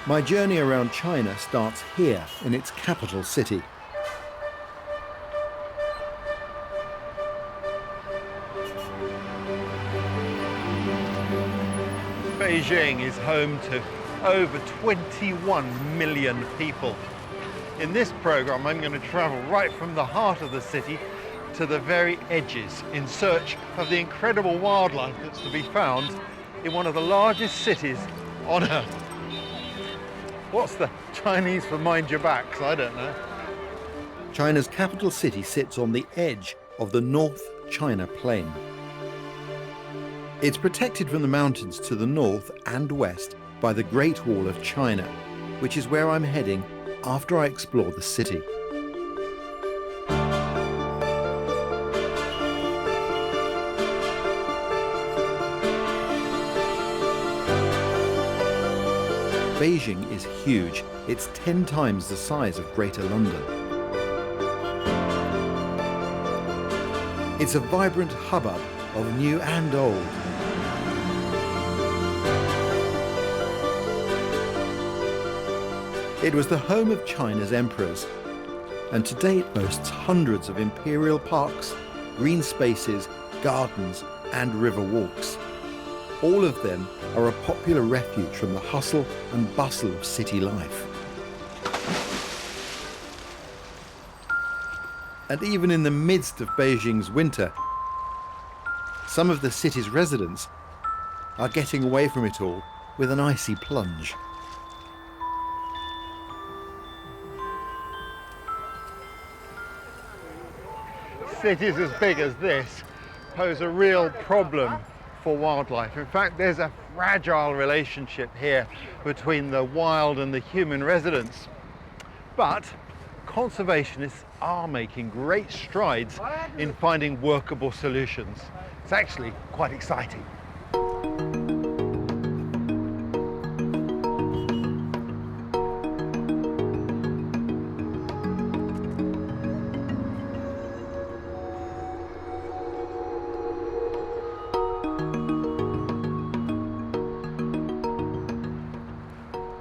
My journey around China starts here in its capital city. Beijing is home to over 21 million people. In this program, I'm going to travel right from the heart of the city to the very edges in search of the incredible wildlife that's to be found in one of the largest cities on Earth. What's the Chinese for mind your backs? I don't know. China's capital city sits on the edge of the North China Plain. It's protected from the mountains to the north and west by the Great Wall of China, which is where I'm heading after I explore the city. Beijing is huge. It's 10 times the size of Greater London. It's a vibrant hubbub of new and old. It was the home of China's emperors, and today it boasts hundreds of imperial parks, green spaces, gardens, and river walks. All of them are a popular refuge from the hustle and bustle of city life. And even in the midst of Beijing's winter, some of the city's residents are getting away from it all with an icy plunge. Cities as big as this pose a real problem for wildlife. In fact, there's a fragile relationship here between the wild and the human residents. But conservationists are making great strides in finding workable solutions. It's actually quite exciting.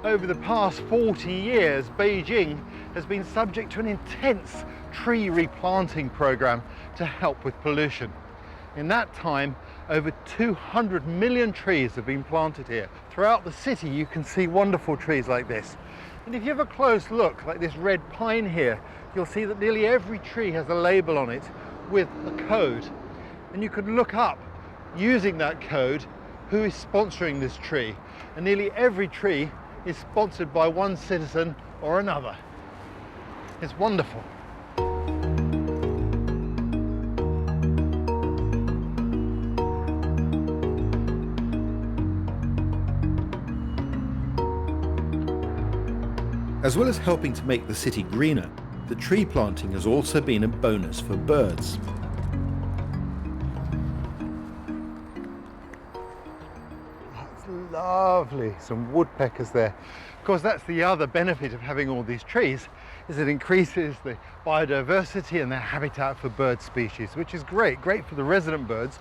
Over the past 40 years, Beijing has been subject to an intense tree replanting program to help with pollution. In that time, over 200 million trees have been planted here. Throughout the city, you can see wonderful trees like this. And if you have a close look, like this red pine here, you'll see that nearly every tree has a label on it with a code. And you could look up, using that code, who is sponsoring this tree. And nearly every tree is sponsored by one citizen or another. It's wonderful. As well as helping to make the city greener, the tree planting has also been a bonus for birds. That's lovely, some woodpeckers there. Of course, that's the other benefit of having all these trees, is it increases the biodiversity and the habitat for bird species, which is great for the resident birds,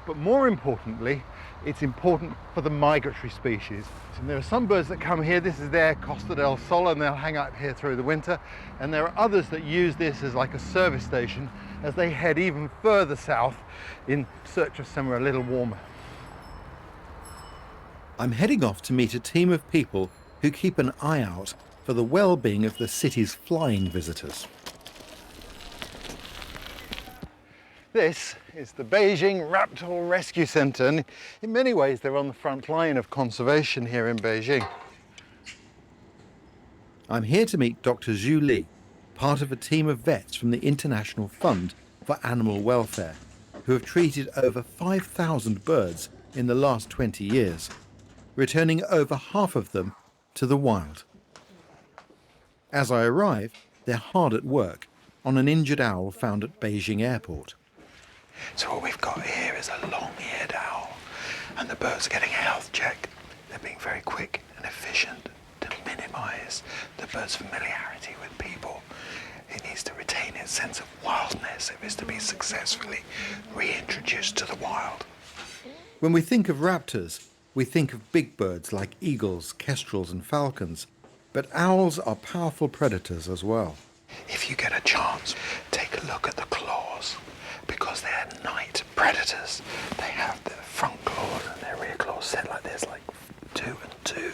but more importantly, it's important for the migratory species. And there are some birds that come here, this is their Costa del Sol, and they'll hang out here through the winter, and there are others that use this as like a service station as they head even further south in search of somewhere a little warmer. I'm heading off to meet a team of people who keep an eye out for the well-being of the city's flying visitors. This is the Beijing Raptor Rescue Center, and in many ways they're on the front line of conservation here in Beijing. I'm here to meet Dr. Zhu Li, part of a team of vets from the International Fund for Animal Welfare, who have treated over 5,000 birds in the last 20 years, returning over half of them to the wild. As I arrive, they're hard at work on an injured owl found at Beijing Airport. So what we've got here is a long-eared owl, and the birds are getting a health check. They're being very quick and efficient to minimise the bird's familiarity with people. It needs to retain its sense of wildness if it's to be successfully reintroduced to the wild. When we think of raptors, We think of big birds like eagles, kestrels and falcons, but owls are powerful predators as well. If you get a chance, take a look at the claws, because they're night predators. They have their front claws and their rear claws set like this, like 2 and 2,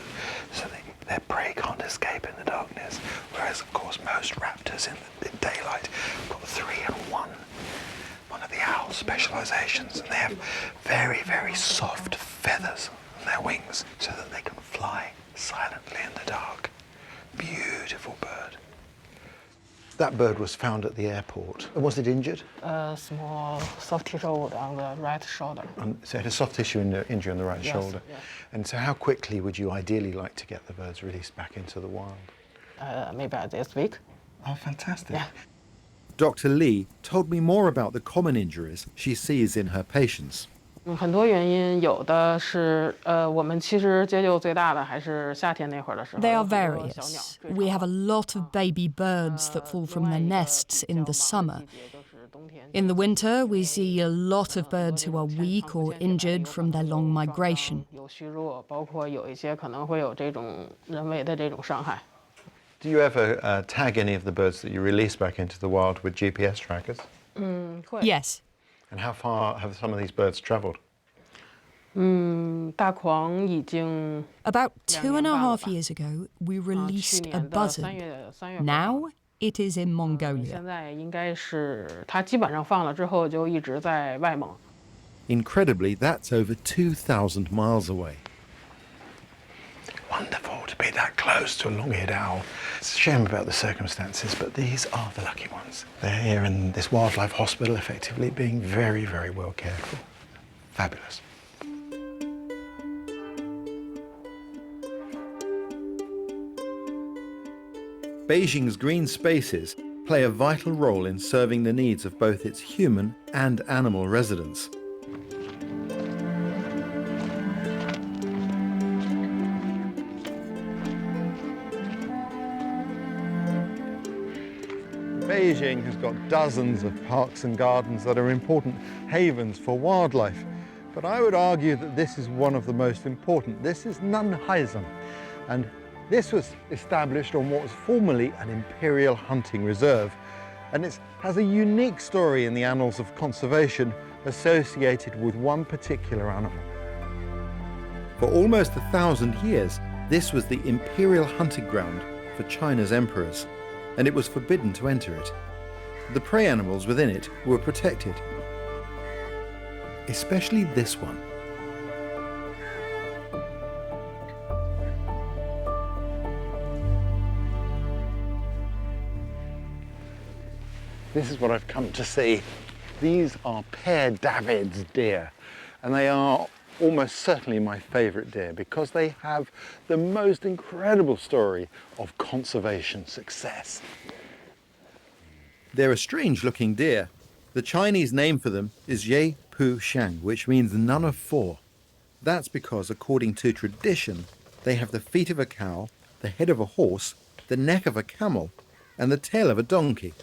so their prey can't escape in the darkness. Whereas, of course, most raptors in daylight got 3 and 1. One of the owl's specializations, and they have very, very soft feathers on their wings so that they can fly silently in the dark. Beautiful bird. That bird was found at the airport. Was it injured? A small soft tissue on the right shoulder. So it had a soft tissue injury on the right Yes, shoulder. yes. And so how quickly would you ideally like to get the birds released back into the wild? Maybe this week. Oh, fantastic. Yeah. Dr. Li told me more about the common injuries she sees in her patients. 很多原因，有的是我们其实接救最大的还是夏天那会儿的时候。 They are 有很多小鸟 various. 坠 We 巢 have a lot of baby birds that fall from their nests in the summer. In the winter, we see a lot of birds who are weak or injured from their long migration. 有虚弱，包括有一些可能会有这种人为的这种伤害。 Do you ever tag any of the birds that you release back into the wild with GPS trackers? 会。 Yes. And how far have some of these birds travelled? 大狂已经 About 2.5 吧。 years ago, we 去 released a 年的3 buzzard. 月份 Now it is in Mongolia. 现在应该是它基本上放了之后就一直在外蒙。 Incredibly, that's over 2,000 miles away. Wonderful to be that close to a long-eared owl. It's a shame about the circumstances, but these are the lucky ones. They're here in this wildlife hospital, effectively being very, very well cared for. Fabulous. Beijing's green spaces play a vital role in serving the needs of both its human and animal residents. Beijing has got dozens of parks and gardens that are important havens for wildlife, but I would argue that this is one of the most important. This is Nanhaizan, and this was established on what was formerly an imperial hunting reserve, and it has a unique story in the annals of conservation associated with one particular animal. For almost 1,000 years, this was the imperial hunting ground for China's emperors, and it was forbidden to enter it. The prey animals within it were protected, especially this one. This is what I've come to see. These are paired David's deer, and they are almost certainly my favourite deer because they have the most incredible story of conservation success. They're a strange-looking deer. The Chinese name for them is Ye Pu Shang, which means none of four. That's because, according to tradition, they have the feet of a cow, the head of a horse, the neck of a camel, and the tail of a donkey.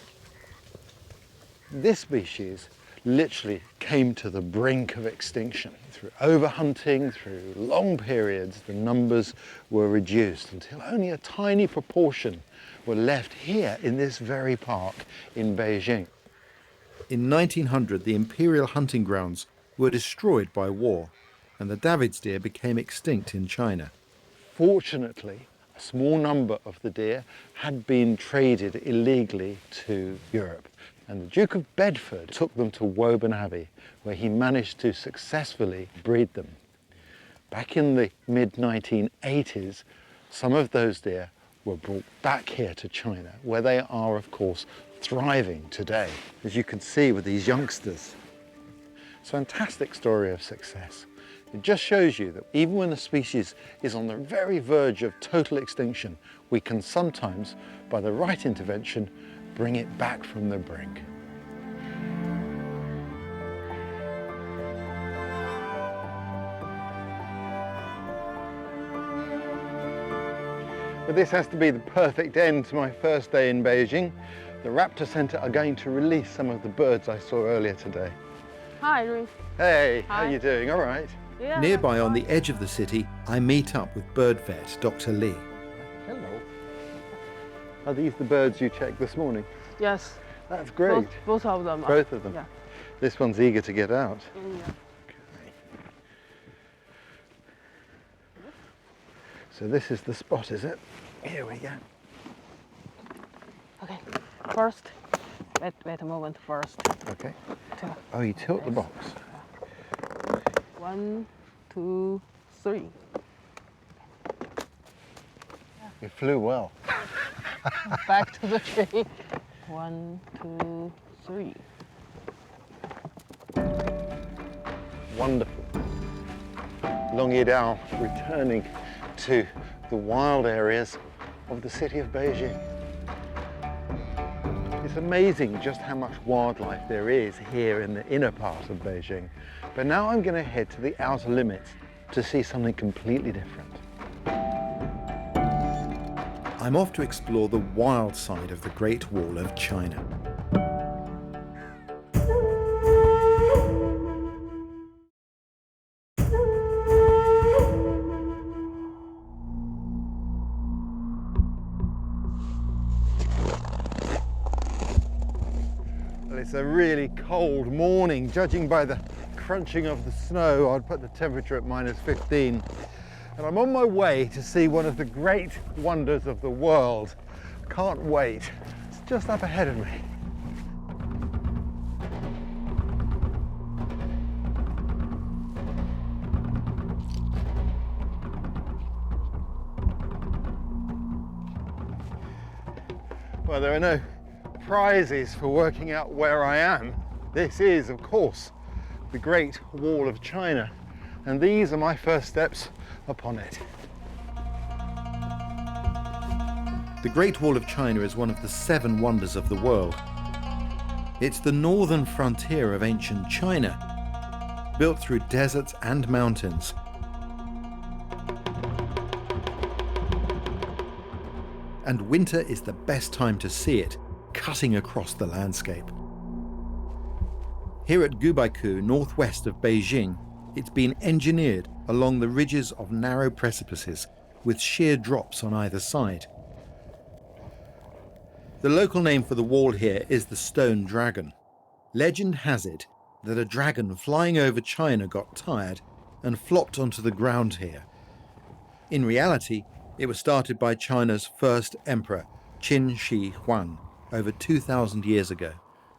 This species literally came to the brink of extinction. Through overhunting, through long periods, the numbers were reduced until only a tiny proportion were left here in this very park in Beijing. In 1900, the imperial hunting grounds were destroyed by war, and the David's deer became extinct in China. Fortunately, a small number of the deer had been traded illegally to Europe, and the Duke of Bedford took them to Woburn Abbey, where he managed to successfully breed them. Back in the mid-1980s, some of those deer were brought back here to China, where they are, of course, thriving today, as you can see with these youngsters. It's a fantastic story of success. It just shows you that even when a species is on the very verge of total extinction, we can sometimes, by the right intervention, bring it back from the brink. But this has to be the perfect end to my first day in Beijing. The Raptor Center are going to release some of the birds I saw earlier today. Hi, Ray. Hey, how Hi. are you doing? All right. Nearby on the edge of the city, I meet up with bird vet Dr. Li. Hello. Are these the birds you checked this morning? Yes. That's great. Both of them. Both of them? Yeah. This one's eager to get out. Yeah. So this is the spot, is it? Here we go. Okay. First, wait a moment first. Okay. Oh, you tilt the box. 1, 2, 3. You flew well. Back to the tree. 1, 2, 3. Wonderful. Long-eared owl returning to the wild areas of the city of Beijing. It's amazing just how much wildlife there is here in the inner part of Beijing. But now I'm going to head to the outer limits to see something completely different. I'm off to explore the wild side of the Great Wall of China. Well, it's a really cold morning. Judging by the crunching of the snow, I'd put the temperature at -15. And I'm on my way to see one of the great wonders of the world. Can't wait. It's just up ahead of me. Well, there are no prizes for working out where I am. This is, of course, the Great Wall of China, and these are my first steps upon it. The Great Wall of China is one of the 7 wonders of the world. It's the northern frontier of ancient China, built through deserts and mountains. And winter is the best time to see it, cutting across the landscape. Here at Gubaiku, northwest of Beijing, it's been engineered along the ridges of narrow precipices with sheer drops on either side. The local name for the wall here is the Stone Dragon. Legend has it that a dragon flying over China got tired and flopped onto the ground here. In reality, it was started by China's first emperor, Qin Shi Huang, over 2,000 years ago.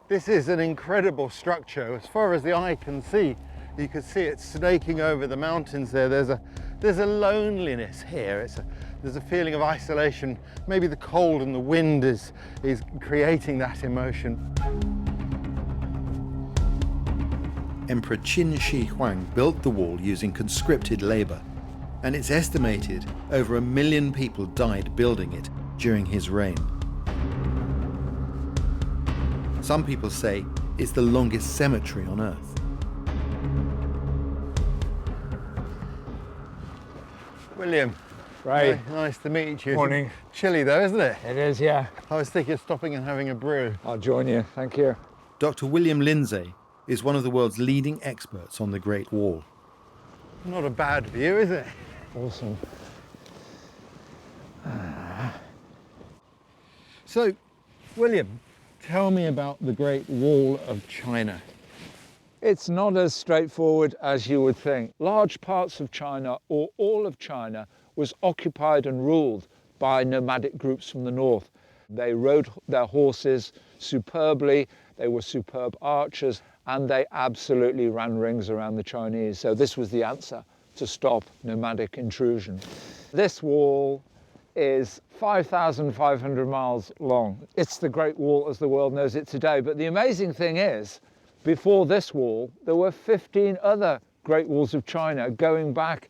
This is an incredible structure. As far as the eye can see, you can see it snaking over the mountains there. There's a loneliness here. There's a feeling of isolation. Maybe the cold and the wind is creating that emotion. Emperor Qin Shi Huang built the wall using conscripted labor, and it's estimated over 1 million people died building it during his reign. Some people say it's the longest cemetery on Earth. William. Right. Nice to meet you. Morning. Chilly though, isn't it? It is, yeah. I was thinking of stopping and having a brew. I'll join you. Thank you. Dr. William Lindsay is one of the world's leading experts on the Great Wall. Not a bad view, is it? Awesome. So, William, tell me about the Great Wall of China. It's not as straightforward as you would think. Large parts of China, or all of China, was occupied and ruled by nomadic groups from the north. They rode their horses superbly, they were superb archers, and they absolutely ran rings around the Chinese. So this was the answer to stop nomadic intrusion. This wall is 5,500 miles long. It's the Great Wall as the world knows it today. But the amazing thing is, before this wall, there were 15 other Great Walls of China going back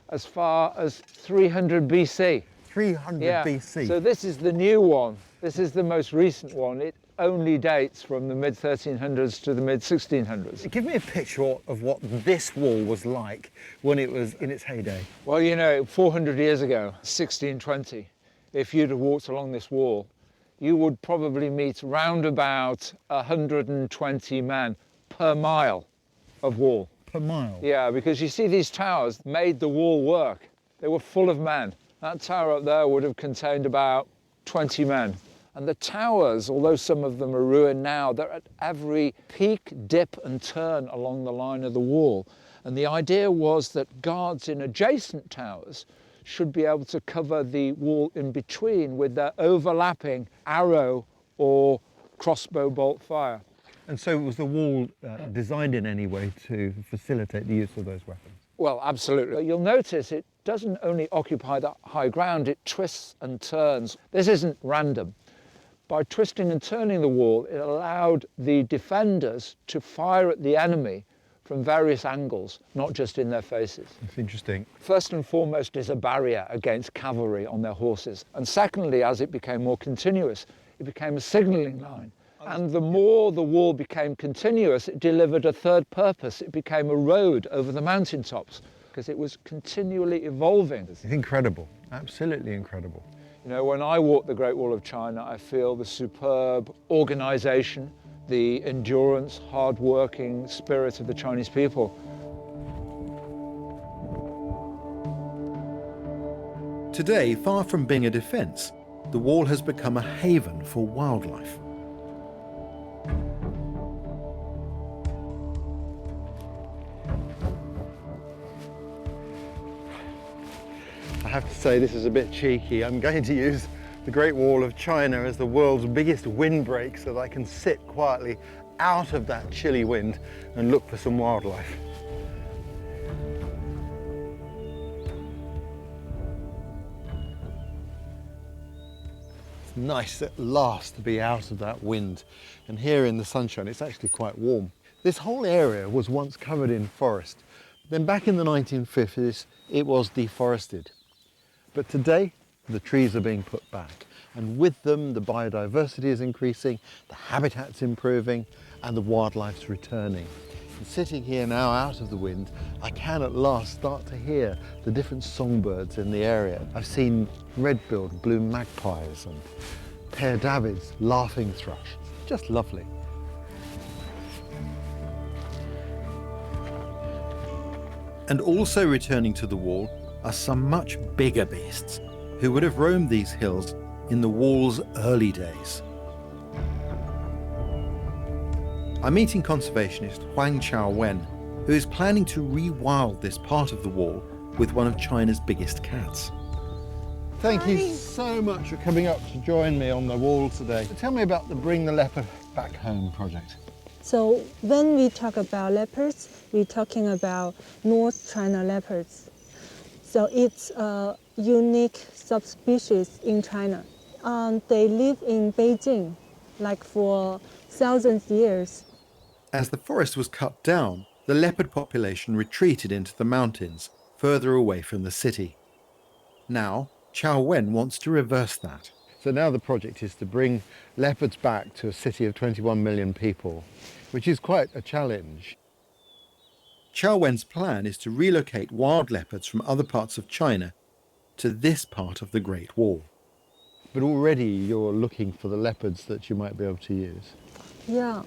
as far as 300 BC. 300 Yeah. BC. So this is the new one. This is the most recent one. It only dates from the mid-1300s to the mid-1600s. Give me a picture of what this wall was like when it was in its heyday. Well, you know, 400 years ago, 1620, if you'd have walked along this wall, you would probably meet round about 120 men per mile of wall. per mile. Yeah, because you see these towers made the wall work. They were full of men. That tower up there would have contained about 20 men. And the towers, although some of them are ruined now, they're at every peak, dip and turn along the line of the wall. And the idea was that guards in adjacent towers should be able to cover the wall in between with their overlapping arrow or crossbow bolt fire. And so was the wall designed in any way to facilitate the use of those weapons? Well, absolutely. You'll notice it doesn't only occupy that high ground, it twists and turns. This isn't random. By twisting and turning the wall, it allowed the defenders to fire at the enemy from various angles, not just in their faces. That's interesting. First and foremost is a barrier against cavalry on their horses. And secondly, as it became more continuous, it became a signalling line. And the more the wall became continuous, it delivered a third purpose. It became a road over the mountaintops because it was continually evolving. It's incredible, absolutely incredible. You know, when I walk the Great Wall of China, I feel the superb organization, the endurance, hard-working spirit of the Chinese people. Today, far from being a defence, the wall has become a haven for wildlife. I have to say this is a bit cheeky. I'm going to use the Great Wall of China as the world's biggest windbreak so that I can sit quietly out of that chilly wind and look for some wildlife. It's nice at last to be out of that wind, and here in the sunshine it's actually quite warm. This whole area was once covered in forest. Then back in the 1950s it was deforested. But today, the trees are being put back, and with them the biodiversity is increasing, the habitat's improving, and the wildlife's returning. And sitting here now out of the wind, I can at last start to hear the different songbirds in the area. I've seen red-billed blue magpies and pear davids, laughing thrush. Just lovely. And also returning to the wall are some much bigger beasts who would have roamed these hills in the wall's early days. I'm meeting conservationist Huang Qiaowen, who is planning to rewild this part of the wall with one of China's biggest cats. Thank you so much for coming up to join me on the wall today. So tell me about the Bring the Leopard Back Home project. So when we talk about leopards, we're talking about North China leopards. So it's a unique subspecies in China. They live in Beijing, like for thousands of years. As the forest was cut down, the leopard population retreated into the mountains, further away from the city. Now, Qiaowen wants to reverse that. So now the project is to bring leopards back to a city of 21 million people, which is quite a challenge. Qiaowen's plan is to relocate wild leopards from other parts of China to this part of the Great Wall. But already you're looking for the leopards that you might be able to use. Yeah,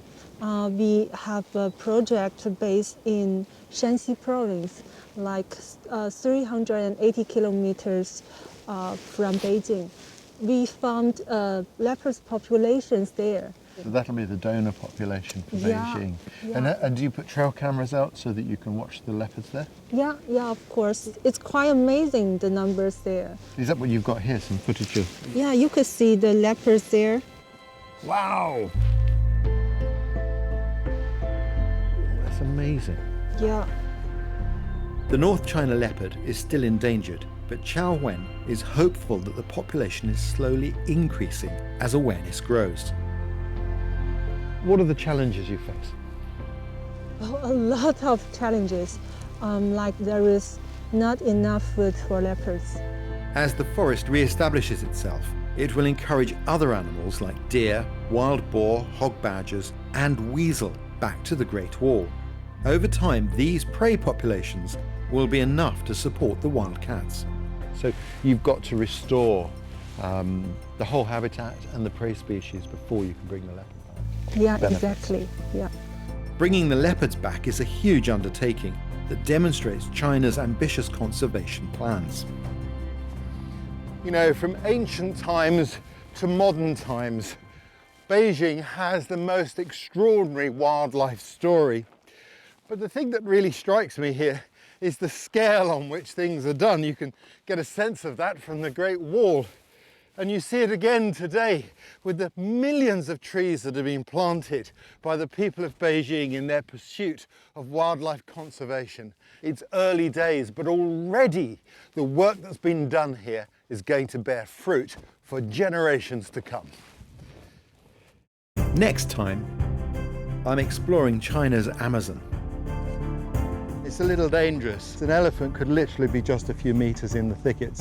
we have a project based in Shanxi province, like 380 kilometers from Beijing. We found leopard populations there. So that'll be the donor population for Yeah, Beijing. yeah. And do you put trail cameras out so that you can watch the leopards there? Yeah, of course. It's quite amazing, the numbers there. Is that what you've got here, some footage of? Yeah, you could see the leopards there. Wow! That's amazing. Yeah. The North China leopard is still endangered, but Qiaowen is hopeful that the population is slowly increasing as awareness grows. What are the challenges you face? A lot of challenges, like there is not enough food for leopards. As the forest re-establishes itself, it will encourage other animals like deer, wild boar, hog badgers, and weasel back to the Great Wall. Over time, these prey populations will be enough to support the wild cats. So you've got to restore the whole habitat and the prey species before you can bring the leopard back. Yeah, Benefits. exactly. Yeah. Bringing the leopards back is a huge undertaking that demonstrates China's ambitious conservation plans. You know, from ancient times to modern times, Beijing has the most extraordinary wildlife story. But the thing that really strikes me here is the scale on which things are done. You can get a sense of that from the Great Wall. And you see it again today with the millions of trees that have been planted by the people of Beijing in their pursuit of wildlife conservation. It's early days, but already the work that's been done here is going to bear fruit for generations to come. Next time, I'm exploring China's Amazon. It's a little dangerous. An elephant could literally be just a few meters in the thickets.